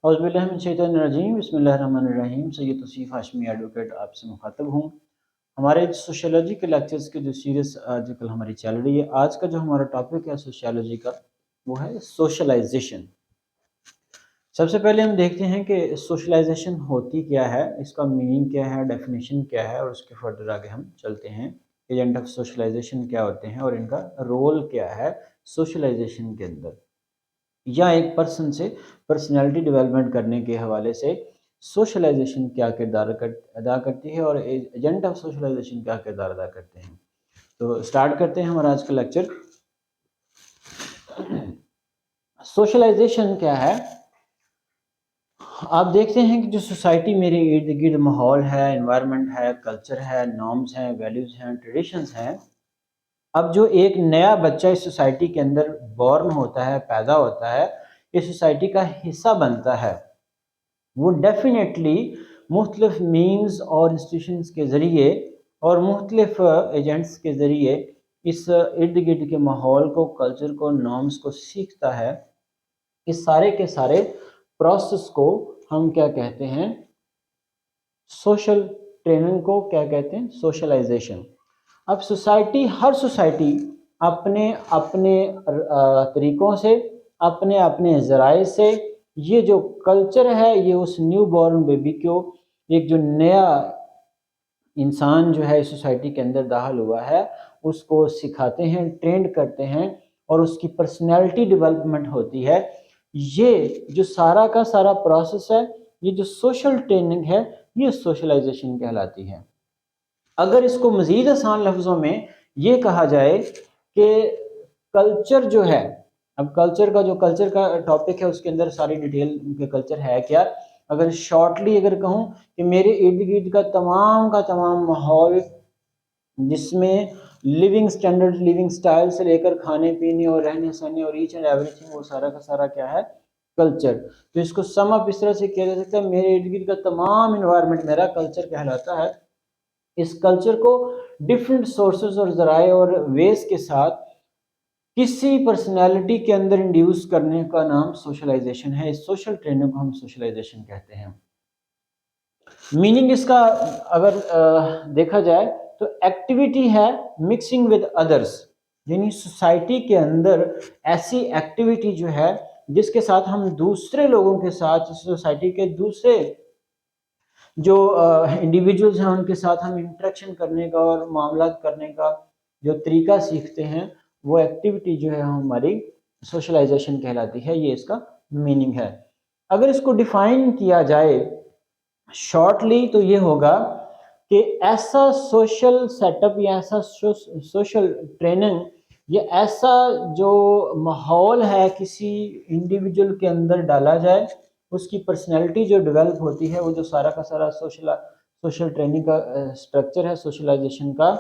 औज़ुबिल्लाहिमिनश्शैतानिर्रजीम बिस्मिल्लाहिर्रहमानिर्रहीम। सैयद तौसीफ़ हाशमी एडवोकेट आपसे मुखातब हूँ। हमारे सोशियोलॉजी के लेक्चर्स की जो सीरीज़ आजकल हमारी चल रही है, आज का जो हमारा टॉपिक है सोशियोलॉजी का, वो है सोशलाइजेशन। सबसे पहले हम देखते हैं कि सोशलाइजेशन होती क्या है, इसका मीनिंग क्या है, डेफिनेशन क्या है, और उसके फर्दर आगे हम चलते हैं। एजेंट ऑफ सोशलाइजेशन क्या होते हैं और इनका रोल क्या है सोशलाइजेशन के अंदर, या एक पर्सन से पर्सनालिटी डेवलपमेंट करने के हवाले से सोशलाइजेशन क्या किरदार अदा करती है और एजेंट ऑफ सोशलाइजेशन क्या किरदार अदा करते हैं। तो स्टार्ट करते हैं हमारा आज का लेक्चर। सोशलाइजेशन क्या है? आप देखते हैं कि जो सोसाइटी मेरे इर्द गिर्द माहौल है, एनवायरनमेंट है, कल्चर है, नॉर्म्स हैं, वैल्यूज़ हैं, ट्रेडिशंस हैं। अब जो एक नया बच्चा इस सोसाइटी के अंदर बॉर्न होता है, पैदा होता है, इस सोसाइटी का हिस्सा बनता है, वो डेफिनेटली मुख्तलिफ मीन्स और इंस्टीट्यूशंस के ज़रिए और मुख्तलिफ एजेंट्स के ज़रिए इस इर्द गिर्द के माहौल को, कल्चर को, नॉर्म्स को सीखता है। इस सारे के सारे प्रोसेस को हम क्या कहते हैं? सोशल ट्रेनिंग को क्या कहते हैं? सोशलाइजेशन। अब सोसाइटी, हर सोसाइटी अपने अपने तरीक़ों से, अपने अपने ज़राए से ये जो कल्चर है, ये उस न्यू बॉर्न बेबी को, एक जो नया इंसान जो है इस सोसाइटी के अंदर दाखिल हुआ है, उसको सिखाते हैं, ट्रेंड करते हैं और उसकी पर्सनैलिटी डेवलपमेंट होती है। ये जो सारा का सारा प्रोसेस है, ये जो सोशल ट्रेनिंग है, ये सोशलाइजेशन कहलाती है। अगर इसको मज़ीद आसान लफ्ज़ों में ये कहा जाए कि कल्चर जो है, अब कल्चर का टॉपिक है, उसके अंदर सारी डिटेल के कल्चर है क्या। अगर शॉर्टली अगर कहूँ कि मेरे इर्द गिर्द का तमाम माहौल, जिसमें लिविंग स्टैंडर्ड, लिविंग स्टाइल से लेकर खाने पीने और रहने सहने और ईच एंड एवरीथिंग, वो सारा का सारा क्या है? कल्चर। तो इसको सम अप इस तरह से किया जा सकता है, मेरे इर्द गिर्द का तमाम इन्वायरमेंट मेरा कल्चर कहलाता है। इस कल्चर को डिफरेंट सोर्सेज और ज़राए और वेज के साथ किसी पर्सनैलिटी के अंदर इंड्यूस करने का नाम सोशलाइजेशन है। इस सोशल ट्रेनिंग को हम सोशलाइजेशन कहते हैं। मीनिंग इसका अगर देखा जाए तो एक्टिविटी है मिक्सिंग विद अदर्स, यानी सोसाइटी के अंदर ऐसी एक्टिविटी जो है जिसके साथ हम दूसरे लोगों के साथ, सोसाइटी के दूसरे जो इंडिविजुअल्स हैं उनके साथ हम इंटरेक्शन करने का और मामला करने का जो तरीका सीखते हैं, वो एक्टिविटी जो है हमारी सोशलाइजेशन कहलाती है। ये इसका मीनिंग है। अगर इसको डिफाइन किया जाए शॉर्टली तो ये होगा कि ऐसा सोशल सेटअप या ऐसा सोशल ट्रेनिंग या ऐसा जो माहौल है किसी इंडिविजुअल के अंदर डाला जाए, उसकी पर्सनैलिटी जो डेवलप होती है, वो जो सारा का सारा सोशल ट्रेनिंग का स्ट्रक्चर है सोशलाइजेशन का,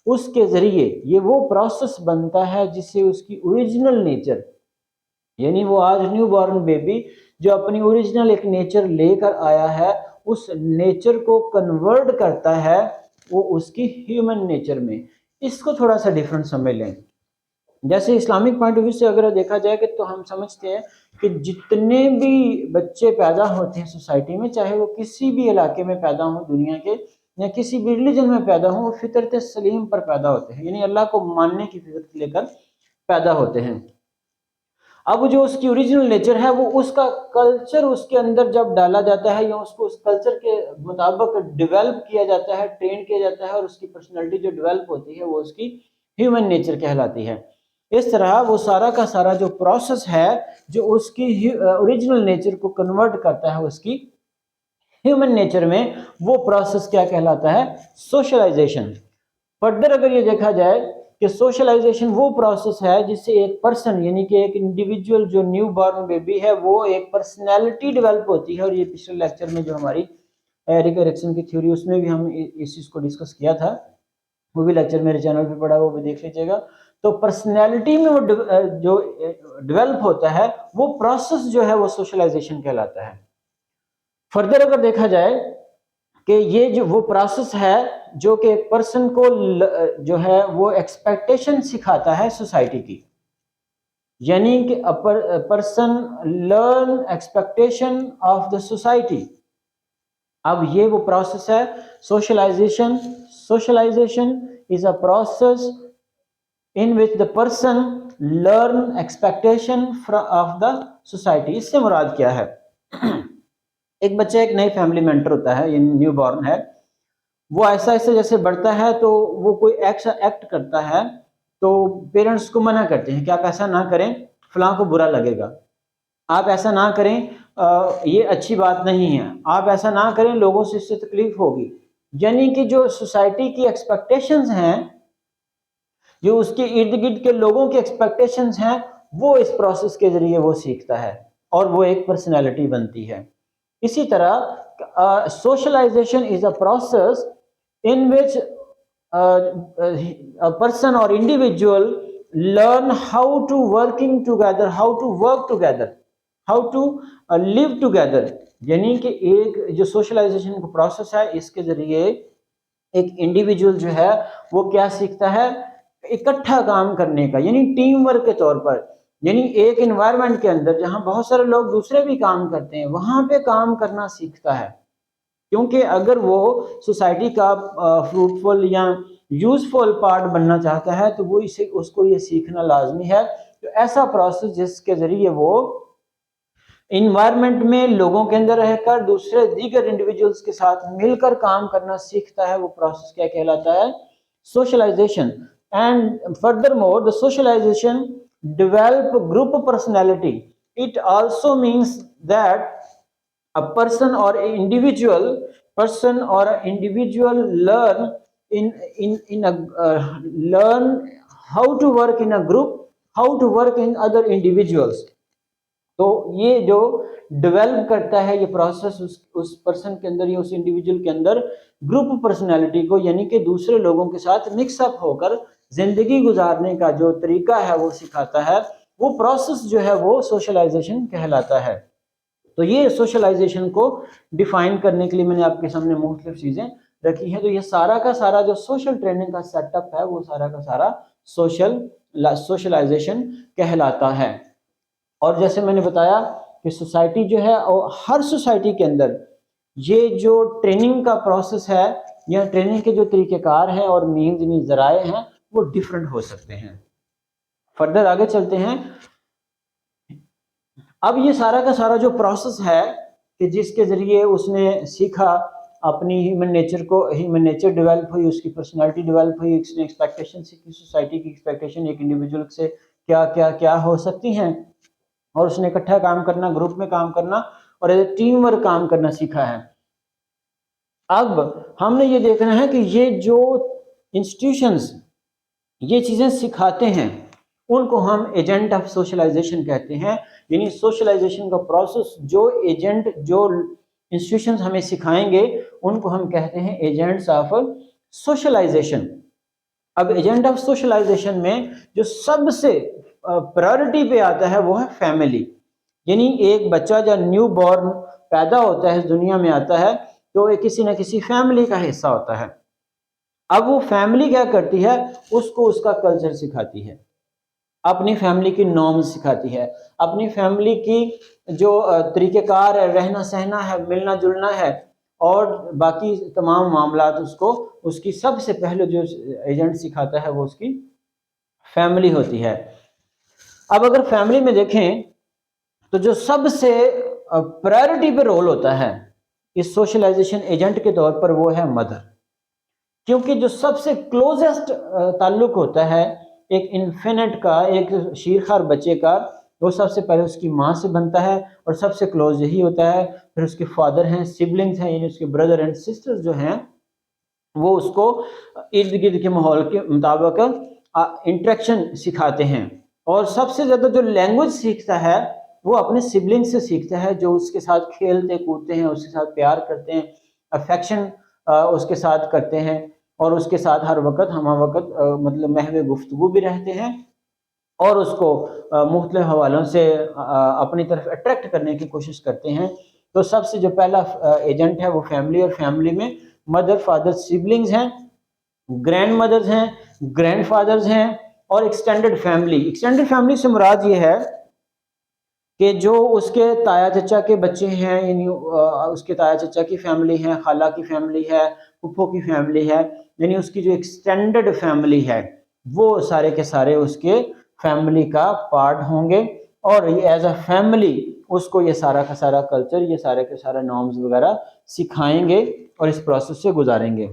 उसके ज़रिए ये वो प्रोसेस बनता है जिससे उसकी ओरिजिनल नेचर, यानी वो आज न्यू बॉर्न बेबी जो अपनी ओरिजिनल एक नेचर लेकर आया है, उस नेचर को कन्वर्ट करता है वो उसकी ह्यूमन नेचर में। इसको थोड़ा सा डिफरेंट समझ लें। जैसे इस्लामिक पॉइंट ऑफ व्यू से अगर देखा जाए कि तो हम समझते हैं कि जितने भी बच्चे पैदा होते हैं सोसाइटी में, चाहे वो किसी भी इलाके में पैदा हो दुनिया के, या किसी भी रिलीजन में पैदा हो, वो फितरत सलीम पर पैदा होते हैं, यानी अल्लाह को मानने की फितरत लेकर पैदा होते हैं। अब जो उसकी ओरिजिनल नेचर है, वो उसका कल्चर उसके अंदर जब डाला जाता है या उसको उस कल्चर के मुताबिक डेवलप किया जाता है, ट्रेन किया जाता है, और उसकी पर्सनैलिटी जो डेवलप होती है वो उसकी ह्यूमन नेचर कहलाती है। इस तरह वो सारा का सारा जो प्रोसेस है जो उसकी ओरिजिनल नेचर को कन्वर्ट करता है उसकी ह्यूमन नेचर में, वो प्रोसेस क्या कहलाता है? सोशलाइजेशन। फर्दर अगर ये देखा जाए कि सोशलाइजेशन वो प्रोसेस है जिससे एक पर्सन, यानी कि एक इंडिविजुअल जो न्यू बॉर्न बेबी है, वो एक पर्सनैलिटी डेवलप होती है। और ये पिछले लेक्चर में जो हमारी एरिक एरिक्सन की थ्योरी, उसमें भी हम इस चीज़ को डिस्कस किया था, वो भी लेक्चर मेरे चैनल पे पड़ा है, वो भी देख लीजिएगा। तो पर्सनैलिटी में वो जो डेवलप होता है, वो प्रोसेस जो है वो सोशलाइजेशन कहलाता है। फर्दर अगर देखा जाए कि ये जो वो प्रोसेस है जो कि एक पर्सन को जो है वो एक्सपेक्टेशन सिखाता है सोसाइटी की, यानी कि person learn expectation of the society. अब ये वो प्रोसेस है socialisation. Socialisation is a process in which the person learn expectation of the society. इससे मुराद क्या है? एक बच्चा एक नई फैमिली में एंटर होता है, ये न्यू बॉर्न है, वो ऐसा ऐसे जैसे बढ़ता है तो वो कोई एक्ट करता है तो पेरेंट्स को मना करते हैं कि आप ऐसा ना करें, फलां को बुरा लगेगा, आप ऐसा ना करें, ये अच्छी बात नहीं है, आप ऐसा ना करें, लोगों से इससे तकलीफ होगी। यानी कि जो सोसाइटी की एक्सपेक्टेशंस हैं, जो उसके इर्द गिर्द के लोगों की एक्सपेक्टेशंस हैं, वो इस प्रोसेस के जरिए वो सीखता है और वो एक पर्सनैलिटी बनती है। इसी तरह socialisation is a process in which a person or individual learn how to working together, how to work together, how to live together। यानी कि एक जो सोशलाइजेशन का प्रोसेस है, इसके जरिए एक इंडिविजुअल जो है वो क्या सीखता है? इकट्ठा काम करने का, यानी टीम वर्क के तौर पर, यानी एक एनवायरनमेंट के अंदर जहां बहुत सारे लोग दूसरे भी काम करते हैं, वहां पे काम करना सीखता है। क्योंकि अगर वो सोसाइटी का फ्रूटफुल या यूजफुल पार्ट बनना चाहता है तो वो इसे उसको ये सीखना लाजमी है। तो ऐसा प्रोसेस जिसके जरिए वो इन्वायरमेंट में लोगों के अंदर रहकर दूसरे दीगर इंडिविजुअल्स के साथ मिलकर काम करना सीखता है, वो प्रोसेस क्या कहलाता है? Socialisation. And further more the socialisation develop group personality. It also means that a person or individual learn how to work in a group, how to work in other individuals। तो ये जो develop करता है ये process उस person के अंदर या उस इंडिविजुअल के अंदर ग्रुप पर्सनालिटी को, यानी कि दूसरे लोगों के साथ मिक्सअप होकर जिंदगी गुजारने का जो तरीका है वो सिखाता है। वो प्रोसेस जो है वो सोशलाइजेशन कहलाता है। तो ये सोशलाइजेशन को डिफाइन करने के लिए मैंने आपके सामने मुख्तलिफ चीजें रखी हैं। तो ये सारा का सारा जो सोशल ट्रेनिंग का सेटअप है वो सारा का सारा सोशलाइजेशन कहलाता है। और जैसे मैंने बताया कि सोसाइटी जो है, और हर सोसाइटी के अंदर ये जो ट्रेनिंग का प्रोसेस है या ट्रेनिंग के जो तरीक़ेकार हैं और मीन्स यानी ज़राए हैं वो डिफरेंट हो सकते हैं। फर्दर आगे चलते हैं। अब ये सारा का सारा जो प्रोसेस है कि जिसके ज़रिए उसने सीखा, अपनी ह्यूमन नेचर डेवलप हुई, उसकी पर्सनैलिटी डेवलप हुई, उसने एक्सपेक्टेशन सीखी, सोसाइटी की एक्सपेक्टेशन एक इंडिविजुअल से क्या क्या क्या हो सकती हैं, और उसने इकट्ठा काम करना, ग्रुप में काम करना और एज टीम वर्क काम करना सीखा है। अब हमने ये देखना है कि ये जो इंस्टीट्यूशंस ये चीज़ें सिखाते हैं उनको हम एजेंट ऑफ सोशलाइजेशन कहते हैं। यानी सोशलाइजेशन का प्रोसेस जो एजेंट, जो इंस्टीट्यूशंस हमें सिखाएंगे उनको हम कहते हैं एजेंट्स ऑफ सोशलाइजेशन। अब एजेंट ऑफ सोशलाइजेशन में जो सबसे प्रायोरिटी पे आता है वो है फैमिली। यानी एक बच्चा जब न्यू बॉर्न पैदा होता है, इस दुनिया में आता है, तो एक किसी न किसी फैमिली का हिस्सा होता है। अब वो फैमिली क्या करती है? उसको उसका कल्चर सिखाती है, अपनी फैमिली की नॉर्म्स सिखाती है, अपनी फैमिली की जो तरीक़ेकार है, रहना सहना है, मिलना जुलना है और बाकी तमाम मामलात उसको उसकी सबसे पहले जो एजेंट सिखाता है वो उसकी फैमिली होती है। अब अगर फैमिली में देखें तो जो सबसे प्रायोरिटी पे रोल होता है इस सोशलाइजेशन एजेंट के तौर पर वो है मदर। क्योंकि जो सबसे क्लोजेस्ट ताल्लुक होता है एक इन्फेनेट का, एक शीरखार बच्चे का, वो सबसे पहले उसकी माँ से बनता है और सबसे क्लोज यही होता है। फिर उसके फादर हैं, सिबलिंग्स हैं, यानी उसके ब्रदर एंड सिस्टर्स जो हैं वो उसको इर्द गिर्द के माहौल के मुताबिक इंटरेक्शन सिखाते हैं। और सबसे ज़्यादा जो लैंग्वेज सीखता है वो अपने सिबलिंग से सीखता है, जो उसके साथ खेलते कूदते हैं, उसके साथ प्यार करते हैं, अफेक्शन उसके साथ करते हैं और उसके साथ हर वक्त हम वक्त मतलब महवे गुफ्तगू भी रहते हैं और उसको मुख्तलिफ हवालों से अपनी तरफ अट्रैक्ट करने की कोशिश करते हैं। तो सबसे जो पहला एजेंट है वो फैमिली, और फैमिली में मदर, फादर, सिबलिंग्स हैं, ग्रैंड मदर्स हैं, ग्रैंड फादर्स हैं और एक्सटेंडेड फैमिली। एक्सटेंडेड फैमिली से मुराद ये है कि जो उसके ताया चचा के बच्चे हैं, यानी उसके ताया चचा की फैमिली है, खाला की फैमिली है, फूफो की फैमिली है, यानी उसकी जो एक्सटेंडेड फैमिली है वो सारे के सारे उसके फैमिली का पार्ट होंगे और ये एज अ फैमिली उसको ये सारा का सारा कल्चर, ये सारे के सारा नॉर्म्स वगैरह सिखाएंगे और इस प्रोसेस से गुजारेंगे।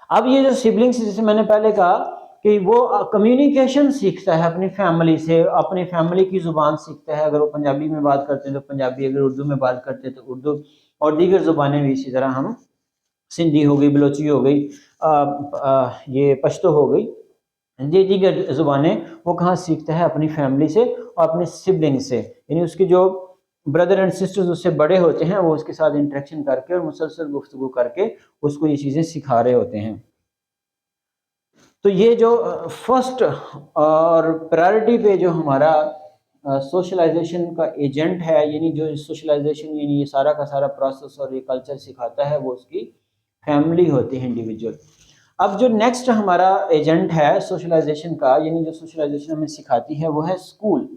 अब ये जो सिबलिंग्स, जैसे मैंने पहले कहा कि वो कम्युनिकेशन सीखता है अपनी फैमिली से, अपनी फैमिली की ज़ुबान सीखता है। अगर वो पंजाबी में बात करते हैं तो पंजाबी, अगर उर्दू में बात करते हैं तो उर्दू, और दीगर ज़ुबानें भी इसी तरह हम, सिंधी हो गई, बलोची हो गई, ये पश्तो हो गई, ये दीगर ज़ुबानें वो कहाँ सीखता है? अपनी फैमिली से और अपने सिबलिंग से, यानी उसके जो ब्रदर एंड सिस्टर्स उससे बड़े होते हैं वो उसके साथ इंटरेक्शन करके और मुसलसल गुफ्तगू करके उसको ये चीज़ें सिखा रहे होते हैं। तो ये जो फर्स्ट और प्रायोरिटी पे जो हमारा सोशलाइजेशन का एजेंट है, यानी जो सोशलाइजेशन यानी ये सारा का सारा प्रोसेस और ये कल्चर सिखाता है, वो उसकी फैमिली होती है, इंडिविजुअल। अब जो नेक्स्ट हमारा एजेंट है सोशलाइजेशन का, यानी जो सोशलाइजेशन हमें सिखाती है, वो है स्कूल।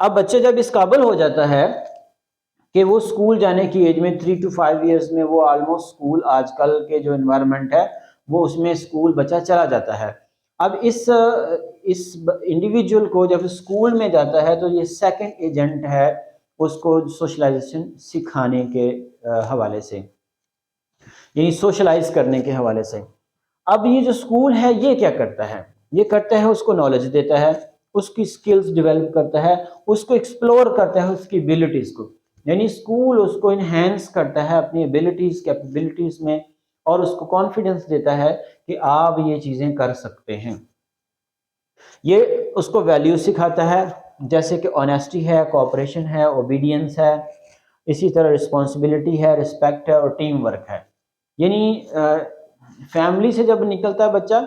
अब बच्चे जब इस काबिल हो जाता है कि वो स्कूल जाने की एज में 3 to 5 ईयर्स में वो ऑलमोस्ट स्कूल, आजकल के जो इन्वायरमेंट है वो उसमें स्कूल बच्चा चला जाता है। अब इस इंडिविजुअल को जब स्कूल में जाता है तो ये सेकंड एजेंट है उसको सोशलाइजेशन सिखाने के हवाले से, यानी सोशलाइज करने के हवाले से। अब ये जो स्कूल है ये क्या करता है? ये करता है उसको नॉलेज देता है, उसकी स्किल्स डेवलप करता है, उसको एक्सप्लोर करता है उसकी एबिलिटीज को, यानी स्कूल उसको इनहेंस करता है अपनी एबिलिटीज, कैपेबिलिटीज में, और उसको कॉन्फिडेंस देता है कि आप ये चीजें कर सकते हैं। ये उसको वैल्यू सिखाता है, जैसे कि ऑनेस्टी है, कोऑपरेशन है, ओबीडियंस है, इसी तरह रिस्पॉन्सिबिलिटी है, रिस्पेक्ट है और टीम वर्क है। यानी फैमिली से जब निकलता है बच्चा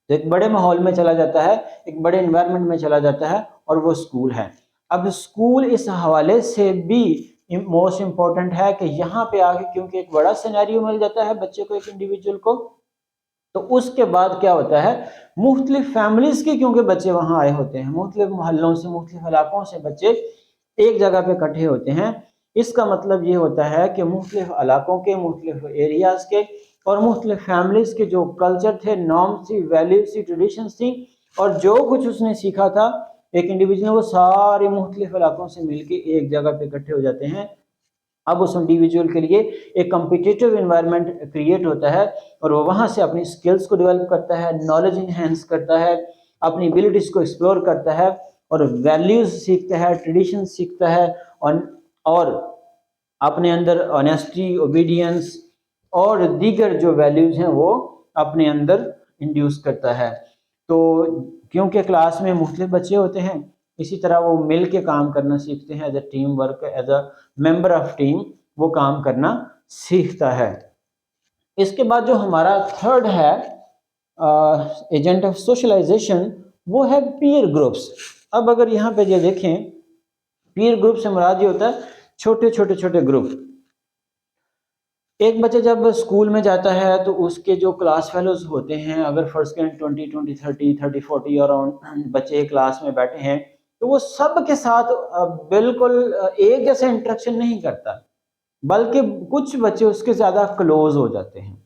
तो एक बड़े माहौल में चला जाता है, एक बड़े एनवायरनमेंट में चला जाता है, और वो स्कूल है। अब स्कूल इस हवाले से भी मोस्ट इम्पोर्टेंट है कि यहाँ पे आके, क्योंकि एक बड़ा सिनेरियो मिल जाता है बच्चे को, एक इंडिविजुअल को, तो उसके बाद क्या होता है, मुख्तलिफ फैमिलीज के, क्योंकि बच्चे वहां आए होते हैं, मुख्तलिफ मोहल्लों से, मुख्तलिफ इलाकों से बच्चे एक जगह पे इकट्ठे होते हैं। इसका मतलब ये होता है कि मुख्तलिफ इलाकों के, मुख्तलिफ एरियाज के और मुख्तलिफ फैमिलीज के जो कल्चर थे, नॉर्म्स थी, वैल्यूज थी, ट्रेडिशंस थी, और जो कुछ उसने सीखा था एक इंडिविजुअल, वो सारे मुख्तलिफ इलाकों से मिलके एक जगह पे इकट्ठे हो जाते हैं। अब उस इंडिविजुअल के लिए एक कम्पिटिटिव एनवायरनमेंट क्रिएट होता है और वो वहाँ से अपनी स्किल्स को डेवलप करता है, नॉलेज इनहेंस करता है, अपनी एबिलिटीज को एक्सप्लोर करता है और वैल्यूज सीखता है, ट्रेडिशन सीखता है, और अपने अंदर ऑनेस्टी, ओबीडियंस और दीगर जो वैल्यूज हैं वो अपने अंदर इंड्यूस करता है। तो क्योंकि क्लास में मुख्तलिफ बच्चे होते हैं, इसी तरह वो मिल के काम करना सीखते हैं, as a team work, as a member of team वो काम करना सीखता है। इसके बाद जो हमारा थर्ड है एजेंट ऑफ सोशलाइजेशन, वो है पीयर ग्रुप्स। अब अगर यहाँ पे ये देखें, पीयर ग्रुप से मुराद ये होता है छोटे छोटे छोटे ग्रुप। एक बच्चा जब स्कूल में जाता है तो उसके जो क्लास फेलोज होते हैं, अगर फर्स्ट करें 20, 20, 30, 40 अराउंड बच्चे क्लास में बैठे हैं, तो वो सब के साथ बिल्कुल एक जैसे इंटरेक्शन नहीं करता, बल्कि कुछ बच्चे उसके ज्यादा क्लोज हो जाते हैं।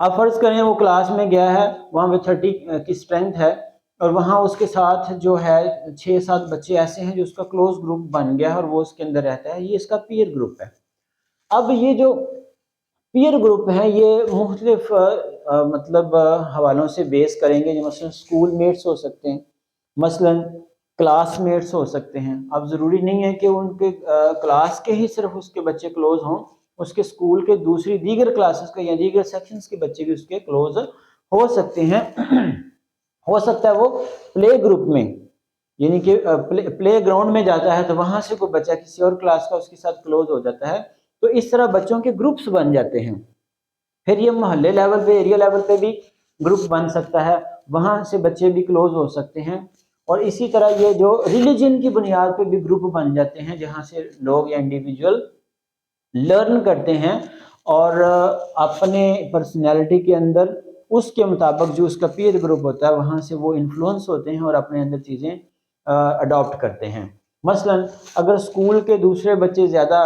अब फर्ज करें वो क्लास में गया है, वहां पे 30 की स्ट्रेंथ है और वहां उसके साथ जो है 6-7 बच्चे ऐसे हैं जो उसका क्लोज ग्रुप बन गया है और वो उसके अंदर रहता है, ये इसका पीयर ग्रुप है। अब ये जो पीयर ग्रुप है ये मुख्तलिफ मतलब हवालों से बेस करेंगे, मसलन स्कूल मेट्स हो सकते हैं, मसलन क्लासमेट्स हो सकते हैं। अब ज़रूरी नहीं है कि उनके क्लास के ही सिर्फ उसके बच्चे क्लोज हों, उसके स्कूल के दूसरी दीगर क्लासेस के या दीगर सेक्शंस के बच्चे भी उसके क्लोज हो सकते हैं। हो सकता है वो प्ले ग्रुप में, यानी कि प्ले ग्राउंड में जाता है तो वहां से कोई बच्चा किसी और क्लास का उसके साथ क्लोज हो जाता है, तो इस तरह बच्चों के ग्रुप्स बन जाते हैं। फिर ये मोहल्ले लेवल पे, एरिया लेवल पे भी ग्रुप बन सकता है, वहां से बच्चे भी क्लोज हो सकते हैं। और इसी तरह ये जो रिलीजन की बुनियाद पे भी ग्रुप बन जाते हैं, जहां से लोग या इंडिविजुअल लर्न करते हैं और अपने पर्सनैलिटी के अंदर उसके मुताबिक जो उसका पीयर ग्रुप होता है वहाँ से वो इन्फ्लुएंस होते हैं और अपने अंदर चीज़ें अडॉप्ट करते हैं। मसलन अगर स्कूल के दूसरे बच्चे ज़्यादा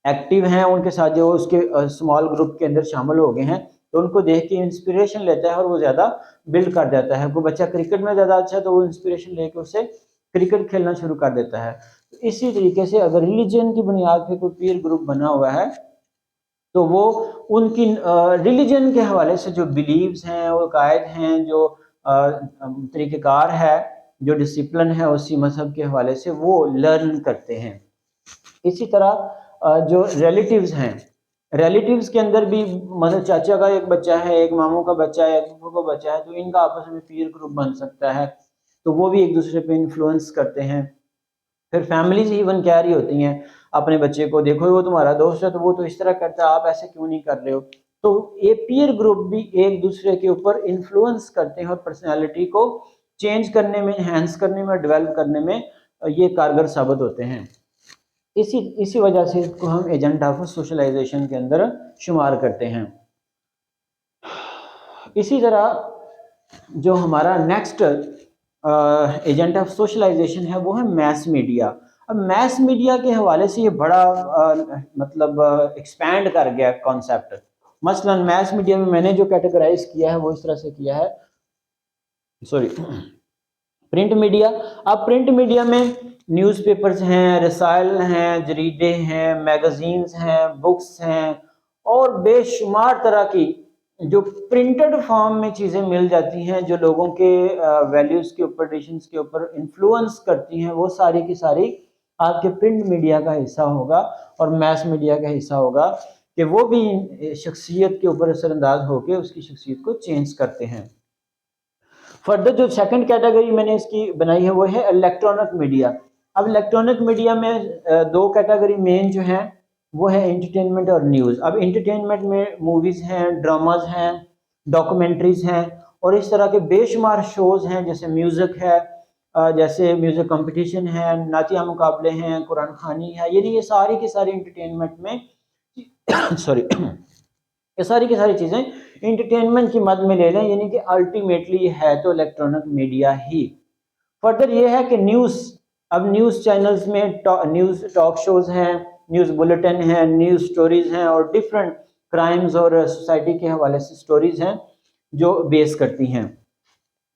एक्टिव हैं, उनके साथ जो उसके स्मॉल ग्रुप के अंदर शामिल हो गए हैं, तो उनको देख के इंस्पिरेशन लेता है और वो ज़्यादा बिल्ड कर जाता है। कोई बच्चा क्रिकेट में ज़्यादा अच्छा है तो वो इंस्पिरेशन लेके उससे क्रिकेट खेलना शुरू कर देता है। तो इसी तरीके से अगर रिलीजन की बुनियाद पे कोई पीयर ग्रुप बना हुआ है तो वो उनकी रिलीजन के हवाले से जो बिलीव्स हैं, वो कायद हैं, जो तरीक़ेकार है, जो डिसिप्लिन है उसी मजहब के हवाले से वो लर्न करते हैं। इसी तरह जो रिलेटिव्स हैं, रिलेटिव्स के अंदर भी मतलब चाचा का एक बच्चा है, एक मामू का बच्चा है, एक फूफू का बच्चा है, तो इनका आपस में पीयर ग्रुप बन सकता है, तो वो भी एक दूसरे पे इन्फ्लुएंस करते हैं। फिर फैमिलीज इवन कह रही होती हैं अपने बच्चे को, देखो वो तुम्हारा दोस्त है तो वो तो इस तरह करता है, आप ऐसे क्यों नहीं कर रहे हो। तो ये पीयर ग्रुप भी एक दूसरे के ऊपर इन्फ्लुएंस करते हैं और पर्सनैलिटी को चेंज करने में, एनहांस करने में, डेवलप करने में ये कारगर साबित होते हैं। इसी वजह से इसको हम एजेंट ऑफ सोशलाइजेशन के अंदर शुमार करते हैं। इसी तरह जो हमारा नेक्स्ट एजेंट ऑफ सोशलाइजेशन है वो है मैस मीडिया। अब मैस मीडिया के हवाले से ये बड़ा मतलब एक्सपैंड कर गया कॉन्सेप्ट। मसलन मैस मीडिया में मैंने जो कैटेगराइज किया है वो इस तरह से किया है, सॉरी, प्रिंट मीडिया। अब प्रिंट मीडिया में न्यूज़पेपर्स हैं, रसायल हैं, जरीदे हैं, मैगजीन्स हैं, बुक्स हैं और बेशुमार तरह की जो प्रिंटेड फॉर्म में चीज़ें मिल जाती हैं जो लोगों के वैल्यूज़ के ऊपर, ट्रेडिशंस के ऊपर इन्फ्लुएंस करती हैं, वो सारी की सारी आपके प्रिंट मीडिया का हिस्सा होगा और मैस मीडिया का हिस्सा होगा कि वो भी शख्सियत के ऊपर असरअंदाज होकर उसकी शख्सियत को चेंज करते हैं। फर्दर जो सेकंड कैटेगरी मैंने इसकी बनाई है वो है इलेक्ट्रॉनिक मीडिया। अब इलेक्ट्रॉनिक मीडिया में दो कैटेगरी मेन जो हैं वो है एंटरटेनमेंट और न्यूज़। अब एंटरटेनमेंट में मूवीज़ हैं, ड्रामाज हैं, डॉक्यूमेंट्रीज़ हैं और इस तरह के बेशुमार शोज़ हैं, जैसे म्यूज़िक है, जैसे म्यूज़िक कंपटीशन है, नातिया मुकाबले हैं, कुरान खानी है, यानी ये सारी की सारी एंटरटेनमेंट में सॉरी ये सारी की सारी चीज़ें इंटरटेनमेंट की मद में ले लें, यानी कि अल्टीमेटली है तो इलेक्ट्रॉनिक मीडिया ही। फर्दर ये है कि न्यूज़, अब न्यूज़ चैनल्स में न्यूज़ टॉक शोज़ हैं, न्यूज़ बुलेटिन हैं, न्यूज़ स्टोरीज़ हैं और डिफरेंट क्राइम्स और सोसाइटी के हवाले से स्टोरीज़ हैं जो बेस करती हैं।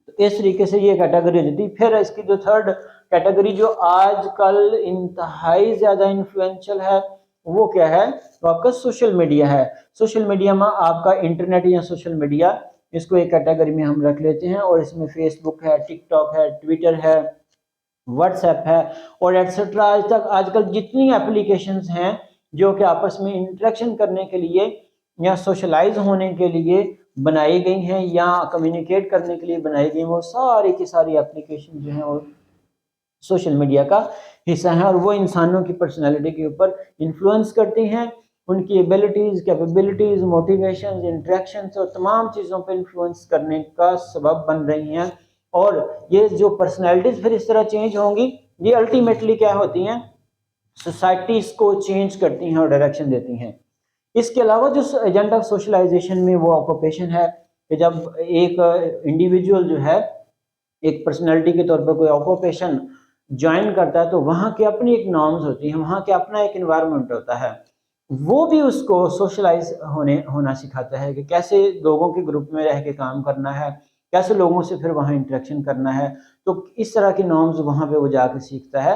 तो इस तरीके से ये कैटेगरी हो जाती है। फिर इसकी जो थर्ड कैटेगरी जो आजकल इंतहाई ज़्यादा इन्फ्लुएंशियल है वो क्या है, तो आपका सोशल मीडिया है। सोशल मीडिया में आपका इंटरनेट या सोशल मीडिया, इसको एक कैटेगरी में हम रख लेते हैं और इसमें फेसबुक है, टिकटॉक है, ट्विटर है, व्हाट्सएप है और एटसेट्रा। आज तक आजकल जितनी एप्लीकेशंस हैं जो कि आपस में इंटरेक्शन करने के लिए या सोशलाइज होने के लिए बनाई गई हैं या कम्युनिकेट करने के लिए बनाई गई, वो सारी की सारी एप्लीकेशन जो हैं वो सोशल मीडिया का हिस्सा है और वो इंसानों की पर्सनालिटी के ऊपर इन्फ्लुएंस करती हैं, उनकी एबिलिटीज़, कैपेबिलिटीज़, मोटिवेशन, इंट्रैक्शंस और तमाम चीज़ों पर इन्फ्लुएंस करने का सबब बन रही हैं। और ये जो पर्सनालिटीज़ फिर इस तरह चेंज होंगी, ये अल्टीमेटली क्या होती हैं, सोसाइटीज़ को चेंज करती हैं और डायरेक्शन देती हैं। इसके अलावा जो एजेंडा ऑफ सोशलाइजेशन में वो ऑक्यूपेशन है कि जब एक इंडिविजुअल जो है एक पर्सनैलिटी के तौर पर कोई ऑक्यूपेशन ज्वाइन करता है तो वहाँ की अपनी एक नॉर्म्स होती हैं, वहाँ के अपना एक इन्वायरमेंट होता है, वो भी उसको सोशलाइज होना सिखाता है कि कैसे लोगों के ग्रुप में रह के काम करना है, कैसे लोगों से फिर वहाँ इंटरेक्शन करना है। तो इस तरह की नॉर्म्स वहाँ पे वो जाकर सीखता है,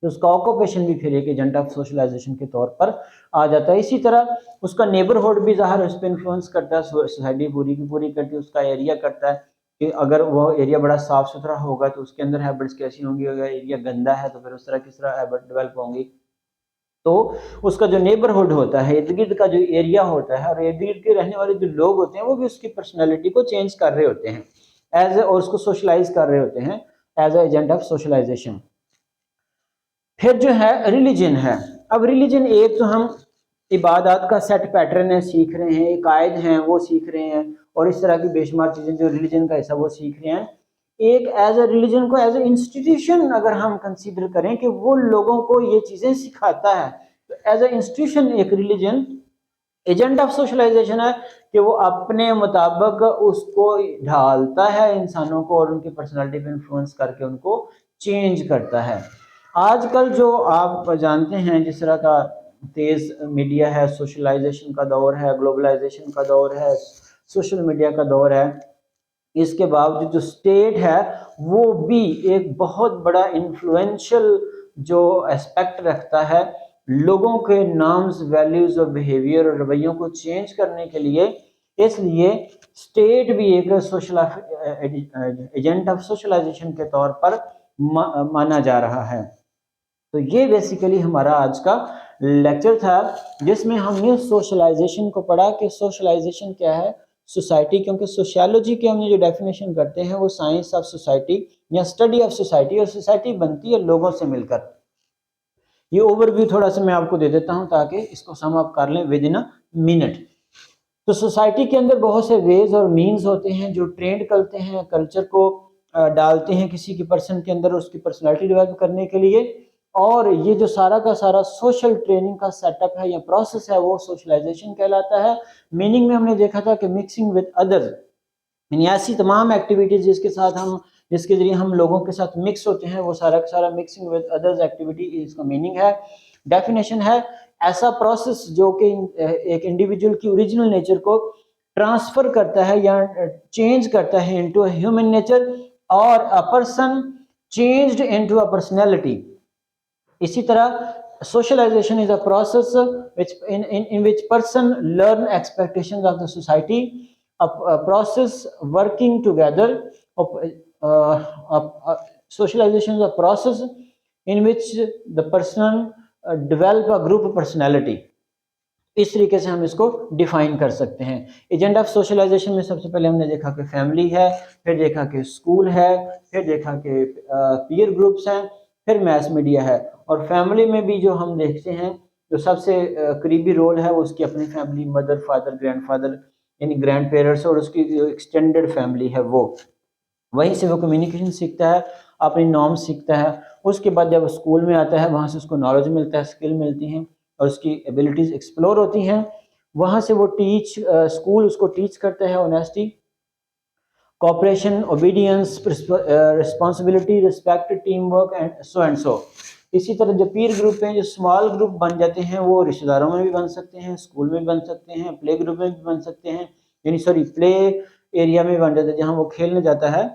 तो उसका ऑक्यूपेशन भी फिर एक एजेंट ऑफ सोशलाइजेशन के तौर पर आ जाता है। इसी तरह उसका नेबरहुड भी ज़ाहिर उस पर इन्फ्लुएंस करता है, सोसाइटी पूरी की पूरी करती है, उसका एरिया करता है कि अगर वो एरिया बड़ा साफ सुथरा होगा तो उसके अंदर हैबिट्स कैसी होंगी, अगर एरिया गंदा है तो फिर उस तरह किस तरह हैबिट डेवलप होंगी। तो उसका जो नेबरहुड होता है, इर्द गिर्द का जो एरिया होता है और इर्द गिर्द के रहने वाले जो लोग होते हैं वो भी उसकी पर्सनैलिटी को चेंज कर रहे होते हैं एज ए, और उसको सोशलाइज कर रहे होते हैं as a agent of socialisation. फिर जो है रिलीजन है। अब रिलीजन एक तो हम इबादत का सेट पैटर्न है सीख रहे हैं, एक कायद हैं वो सीख रहे हैं और इस तरह की बेशुमार चीज़ें जो रिलीजन का हिस्सा वो सीख रहे हैं। एक एज ए रिलीजन को एज ए इंस्टीट्यूशन अगर हम कंसीडर करें कि वो लोगों को ये चीज़ें सिखाता है, तो एज ए इंस्टीट्यूशन एक रिलीजन एजेंट ऑफ सोशलाइजेशन है कि वो अपने मुताबिक उसको ढालता है इंसानों को और उनकी पर्सनालिटी पे इन्फ्लुएंस करके उनको चेंज करता है। आजकल जो आप जानते हैं जिस तरह का तेज मीडिया है, सोशलाइजेशन का दौर है, ग्लोबलाइजेशन का दौर है, सोशल मीडिया का दौर है, इसके बावजूद जो स्टेट है वो भी एक बहुत बड़ा इन्फ्लुएंशियल जो एस्पेक्ट रखता है लोगों के नॉर्म्स, वैल्यूज और बिहेवियर और रवैयों को चेंज करने के लिए। इसलिए स्टेट भी एक सोशल एजेंट ऑफ सोशलाइजेशन के तौर पर माना जा रहा है। तो ये बेसिकली हमारा आज का लेक्चर था जिसमें हमने सोशलाइजेशन को पढ़ा कि सोशलाइजेशन क्या है, सोसाइटी, क्योंकि सोशियोलॉजी के हमने जो डेफिनेशन करते हैं वो साइंस ऑफ सोसाइटी या स्टडी ऑफ सोसाइटी, और सोसाइटी बनती है लोगों से मिलकर। ये ओवरव्यू थोड़ा सा मैं आपको दे देता हूं ताकि इसको सम अप कर लें विद इन अ मिनट। तो सोसाइटी के अंदर बहुत से वेज और मीन्स होते हैं जो ट्रेंड करते हैं, कल्चर को डालते हैं किसी की पर्सन के अंदर उसकी पर्सनालिटी डेवलप करने के लिए। और ये जो सारा का सारा सोशल ट्रेनिंग का सेटअप है या प्रोसेस है वो सोशलाइजेशन कहलाता है। मीनिंग में हमने देखा था कि मिक्सिंग विद अदर्स, यानी ऐसी तमाम एक्टिविटीज जिसके जरिए हम लोगों के साथ मिक्स होते हैं, वो सारा का सारा मिक्सिंग विद अदर्स एक्टिविटी इसका मीनिंग है। डेफिनेशन है ऐसा प्रोसेस जो कि एक इंडिविजुअल की ओरिजिनल नेचर को ट्रांसफर करता है या चेंज करता है इनटू ह्यूमन नेचर, और a person changed into a personality. इसी तरह socialisation is a process which in which person learn expectations of the society, a process working together of socialization is a process in which the person develop a group personality। इस तरीके से हम इसको define कर सकते हैं। Agent of socialisation में सबसे पहले हमने देखा कि फैमिली है, फिर देखा कि स्कूल है, फिर देखा कि पीयर ग्रुप्स हैं, फिर मैस मीडिया है। और फैमिली में भी जो हम देखते हैं जो सबसे करीबी रोल है वो उसकी अपनी फैमिली, मदर, फादर, ग्रैंडफादर यानी ग्रैंड पेरेंट्स, और उसकी जो एक्सटेंडेड फैमिली है वो, वहीं से वो कम्युनिकेशन सीखता है, अपनी नॉर्म्स सीखता है। उसके बाद जब स्कूल में आता है वहाँ से उसको नॉलेज मिलता है, स्किल मिलती हैं और उसकी एबिलिटीज़ एक्सप्लोर होती हैं। वहाँ से वो स्कूल उसको टीच करता है honesty, cooperation, obedience, responsibility, respect, team work and so. इसी तरह जो पीर ग्रुप हैं, जो स्मॉल ग्रुप बन जाते हैं, वो रिश्तेदारों में भी बन सकते हैं, स्कूल में भी बन सकते हैं, प्ले ग्रुप में भी बन सकते हैं, यानी सॉरी प्ले एरिया में भी बन जाते हैं जहाँ वो खेलने जाता है।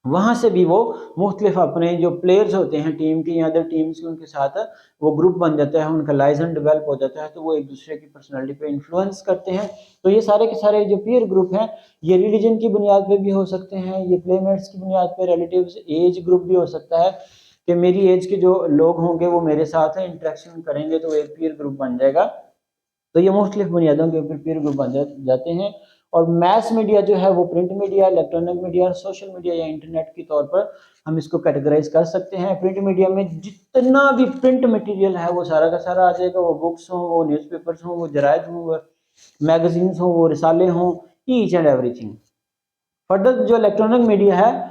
वहाँ से भी वो मुख्तलिफ अपने जो प्लेयर्स होते हैं टीम के या अदर टीम्स के, उनके साथ वो ग्रुप बन जाता है, उनका लाइजन डेवलप हो जाता है, तो वो एक दूसरे की पर्सनालिटी पे इन्फ्लुएंस करते हैं। तो ये सारे के सारे जो पीयर ग्रुप हैं ये रिलीजन की बुनियाद पे भी हो सकते हैं, ये प्लेमेट्स की बुनियाद पे, रिलेटिव्स, एज ग्रुप भी हो सकता है कि मेरी एज के जो लोग होंगे वो मेरे साथ इंटरेक्शन करेंगे तो एक पीयर ग्रुप बन जाएगा। तो ये मुख्तलिफ बुनियादों के ऊपर पीयर ग्रुप बन जाते हैं। और मैस मीडिया जो है वो print media, electronic media, social media या इंटरनेट के तौर पर हम इसको कैटेगराइज कर सकते हैं। प्रिंट मीडिया में जितना भी प्रिंट मटेरियल है वो सारा का सारा आ जाएगा, वो बुक्स हों, वो न्यूज़पेपर्स हों, वो जराइद हों, वो मैगजीन्स हों, वो रिसाले हों, ईच एंड एवरीथिंग। फर्दर जो इलेक्ट्रॉनिक मीडिया है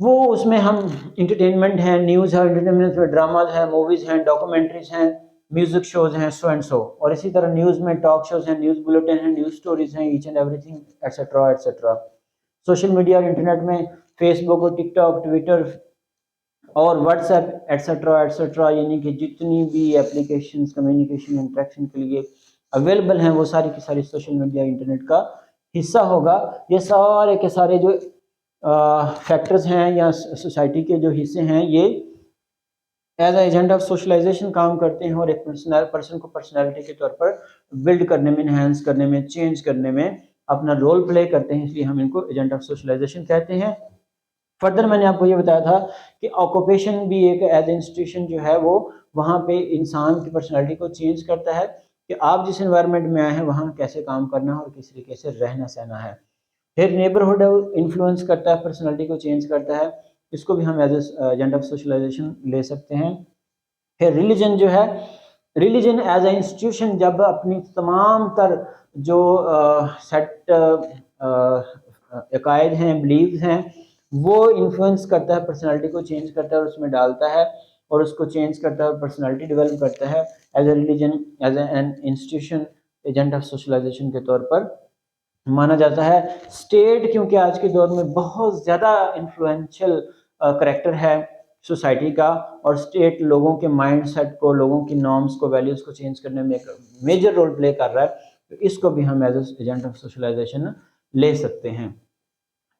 वो उसमें हम इंटरटेनमेंट है, न्यूज़ है, एंटरटेनमेंट में ड्रामाज हैं, मूवीज़ हैं, डॉक्यूमेंट्रीज हैं, म्यूजिक शोज हैं, सो एंड सो। और इसी तरह न्यूज़ में टॉक शोज हैं, न्यूज़ बुलेटिन हैं, न्यूज़ स्टोरीज हैं, each and everything etcetera etcetera. Social media और इंटरनेट में फेसबुक और टिकटॉक, ट्विटर और व्हाट्सएप एटसेट्रा एटसेट्रा, यानी कि जितनी भी एप्लीकेशंस कम्युनिकेशन इंटरेक्शन के लिए अवेलेबल हैं वो सारी की सारी सोशल मीडिया इंटरनेट का हिस्सा होगा। ये सारे के सारे जो फैक्टर्स हैं या सोसाइटी के जो हिस्से हैं ये एज एजेंट ऑफ सोशलाइजेशन काम करते हैं और एक पर्सन को पर्सनैलिटी के तौर पर बिल्ड करने में, इनहेंस करने में, चेंज करने में अपना रोल प्ले करते हैं, इसलिए हम इनको एजेंट ऑफ सोशलाइजेशन कहते हैं। फर्दर मैंने आपको ये बताया था कि ऑक्यूपेशन भी एक एज इंस्टीट्यूशन जो है वो वहाँ पे इंसान की पर्सनैलिटी को चेंज करता है कि आप जिस एनवायरनमेंट में आए हैं वहाँ कैसे काम करना है और किस तरीके से रहना सहना है। फिर नेबरहुड इन्फ्लुएंस करता है, पर्सनैलिटी को चेंज करता है, इसको भी हम एज एजेंट ऑफ सोशलाइजेशन ले सकते हैं। फिर रिलीजन जो है, रिलीजन एज ए इंस्टीट्यूशन जब अपनी तमाम तर जो सेट अकायद हैं, बिलीव्स हैं, वो इन्फ्लुएंस करता है, पर्सनालिटी को चेंज करता है और उसमें डालता है और उसको चेंज करता है और पर्सनालिटी डेवलप करता है। As a religion, as an institution, agent of socialisation के तौर पर माना जाता है। स्टेट क्योंकि आज के दौर में बहुत ज़्यादा इन्फ्लुएंशियल करेक्टर है सोसाइटी का, और स्टेट लोगों के माइंड सेट को, लोगों की नॉर्म्स को, वैल्यूज़ को चेंज करने में एक मेजर रोल प्ले कर रहा है, तो इसको भी हम एज एजेंट ऑफ सोशलाइजेशन ले सकते हैं।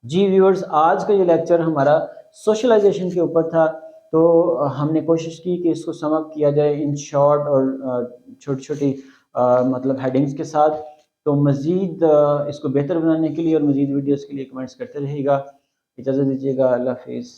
जी व्यूअर्स, आज का ये लेक्चर हमारा सोशलाइजेशन के ऊपर था, तो हमने कोशिश की कि इसको सम अप किया जाए इन शॉर्ट और छोटी छोटी मतलब हेडिंग्स के साथ। तो मज़ीद इसको बेहतर बनाने के लिए और मज़ीद वीडियोस के लिए कमेंट्स करते रहिएगा। इजाज़त दीजिएगा, अल्लाह हाफिज़।